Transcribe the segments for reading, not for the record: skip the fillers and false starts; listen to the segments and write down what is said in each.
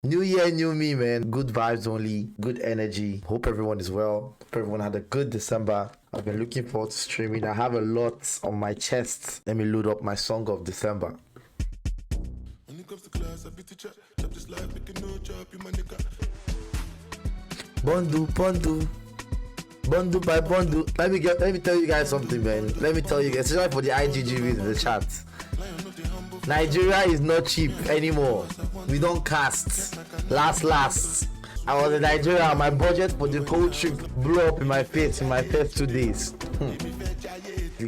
New year, new me, man. Good vibes only, good energy. Hope everyone is well. Hope everyone had a good December. I've been looking forward to streaming. I have a lot on my chest. Let me load up my song of December. When it comes to class, I beat the chat. Chop this life, making no chop, you my nigga. Bundle by bundle. Let me tell you guys something, man. Let me tell you guys, especially for the IGGVs in the chat. Nigeria is not cheap anymore. We don't cast. Last. I was in Nigeria. My budget for the whole trip blew up in my face in my first 2 days.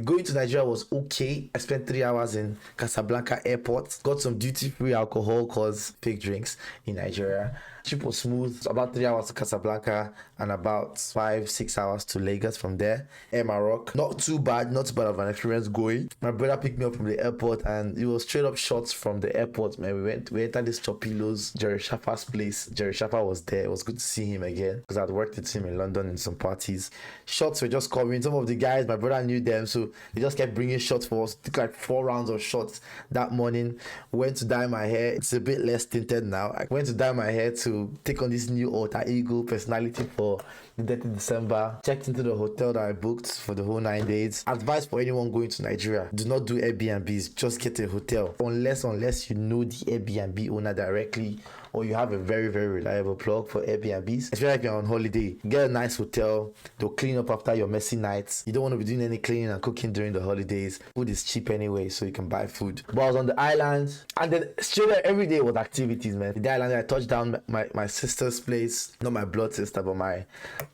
Going to Nigeria was okay. I spent 3 hours in Casablanca airport. Got some duty-free alcohol cause fake drinks in Nigeria. Trip was smooth. About 3 hours to Casablanca and about 5-6 hours to Lagos from there. Air Maroc. Not too bad of an experience going. My brother picked me up from the airport and it was straight up shots from the airport, man. We entered this Chopilos, Jerry Shaffer's place. Jerry Shaffer was there. It was good to see him again because I'd worked with him in London in some parties. Shots were just coming. Some of the guys, my brother knew them, so they just kept bringing shots for us. Took like 4 rounds of shots that morning. Went to dye my hair. It's a bit less tinted now. I went to dye my hair to take on this new alter ego personality for the Detty December. Checked into the hotel that I booked for the whole 9 days. Advice for anyone going to Nigeria: do not do Airbnbs. Just get a hotel. Unless you know the Airbnb owner directly, or you have a very, very reliable plug for Airbnbs. Especially if you're on holiday, get a nice hotel. They'll clean up after your messy nights. You don't want to be doing any cleaning and cooking during the holidays. Food is cheap anyway, so you can buy food. But I was on the island, and then straight there every day was activities, man. The island, I touched down my sister's place, not my blood sister, but my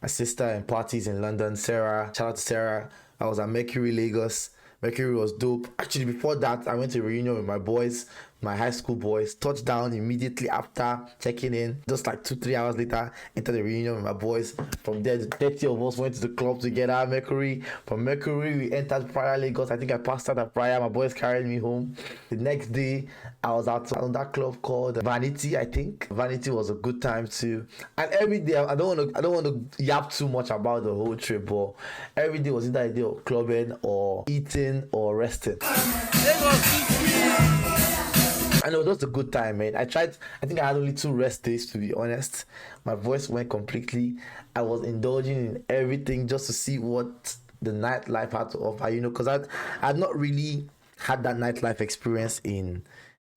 sister, and parties in London. Sarah, shout out to Sarah. I was at Mercury Lagos. Mercury was dope. Actually, before that, I went to a reunion with my boys, my high school boys. Touched down immediately after checking in. Just like 2-3 hours later, entered the reunion with my boys. From there, 30 of us went to the club together. Mercury. From Mercury, we entered Praia Lagos. I think I passed out at Praia. My boys carried me home. The next day, I was out on that club called Vanity. I think Vanity was a good time too. And every day, I don't want to yap too much about the whole trip, but every day was either a day of clubbing or eating or resting. I know, that's a good time, man. I think I had only 2 rest days, to be honest. My voice went completely. I was indulging in everything just to see what the nightlife had to offer, because I'd not really had that nightlife experience in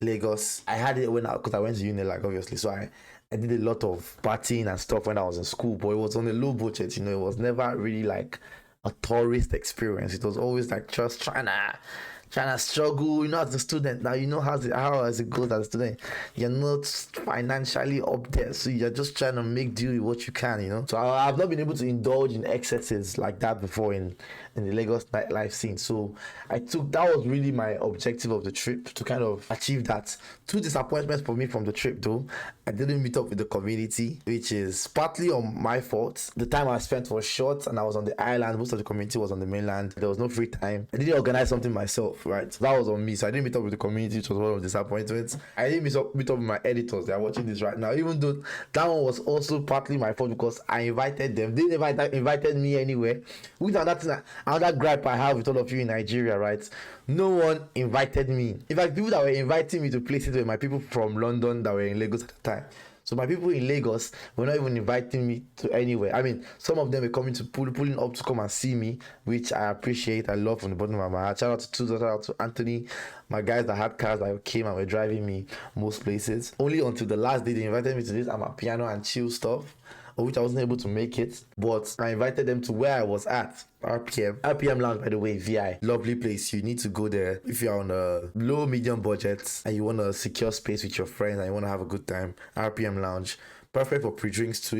Lagos. I had it because I went to uni, like, obviously. So I did a lot of partying and stuff when I was in school, but it was on a low budget, it was never really like a tourist experience. It was always like just trying to struggle, as a student. Now how as it goes as a student. You're not financially up there, so you're just trying to make do with what you can. So I've not been able to indulge in excesses like that before in the Lagos nightlife scene. So that was really my objective of the trip, to kind of achieve that. 2 disappointments for me from the trip though. I didn't meet up with the community, which is partly on my fault. The time I spent was short and I was on the island. Most of the community was on the mainland. There was no free time. I didn't organize something myself, right? So that was on me. So I didn't meet up with the community, which was one of the disappointments. I didn't meet up with my editors. They are watching this right now. Even though that one was also partly my fault because I invited them. They never invited me anywhere. Which another gripe I have with all of you in Nigeria, right? No one invited me. In fact, people that were inviting me to places were my people from London that were in Lagos at the time. So my people in Lagos were not even inviting me to anywhere. I mean, some of them were coming to pulling up to come and see me, which I appreciate. I love from the bottom of my heart. Shout out to Tuzo, shout out to Anthony, my guys that had cars that came and were driving me most places. Only until the last day they invited me to this piano and chill stuff, of which I wasn't able to make it, but I invited them to where I was at. RPM Lounge, by the way, VI, lovely place. You need to go there if you're on a low medium budget and you want to secure space with your friends and you want to have a good time. RPM Lounge, perfect for pre-drinks too,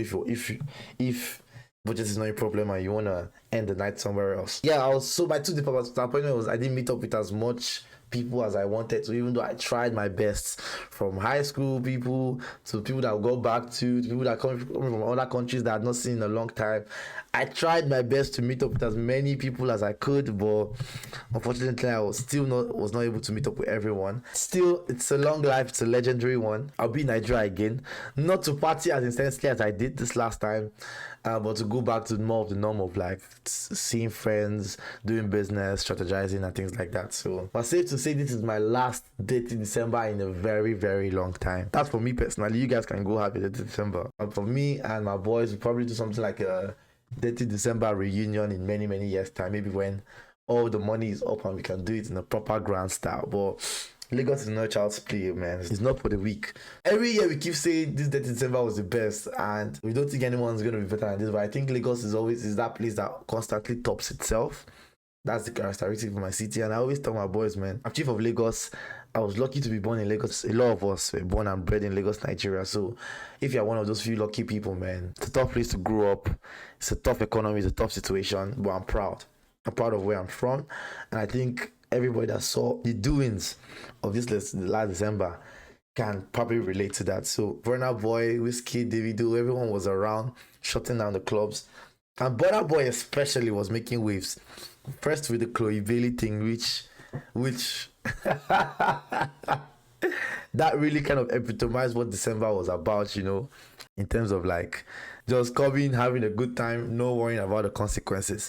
if budget is not a problem and you want to end the night somewhere else. So my 2 disappointment was I didn't meet up with as much people as I wanted to, even though I tried my best. From high school people to people that will go back to people that come from other countries that I've not seen in a long time. I tried my best to meet up with as many people as I could, but unfortunately I was not able to meet up with everyone. Still, it's a long life, it's a legendary one. I'll be in Nigeria again, not to party as intensely as I did this last time, but to go back to more of the norm of like seeing friends, doing business, strategizing and things like that. So but safe to say this is my last date in December in a very, very long time. That's for me personally. You guys can go have a date in December. But for me and my boys, we'll probably do something like a date in December reunion in many, many years' time. Maybe when all the money is up and we can do it in a proper grand style. But Lagos is not child's play, man. It's not for the weak. Every year we keep saying this date in December was the best, and we don't think anyone's gonna be better than this. But I think Lagos is that place that constantly tops itself. That's the characteristic of my city. And I always tell my boys, man, I'm chief of Lagos. I was lucky to be born in Lagos. A lot of us were born and bred in Lagos, Nigeria. So if you're one of those few lucky people, man, it's a tough place to grow up. It's a tough economy, it's a tough situation, but I'm proud. I'm proud of where I'm from. And I think everybody that saw the doings of this last December can probably relate to that. So Burna Boy, Whiskey, Davido, everyone was around shutting down the clubs. And Burna Boy especially was making waves. First with the Chloe Bailey thing, which that really kind of epitomized what December was about, you know, in terms of like just coming, having a good time, no worrying about the consequences.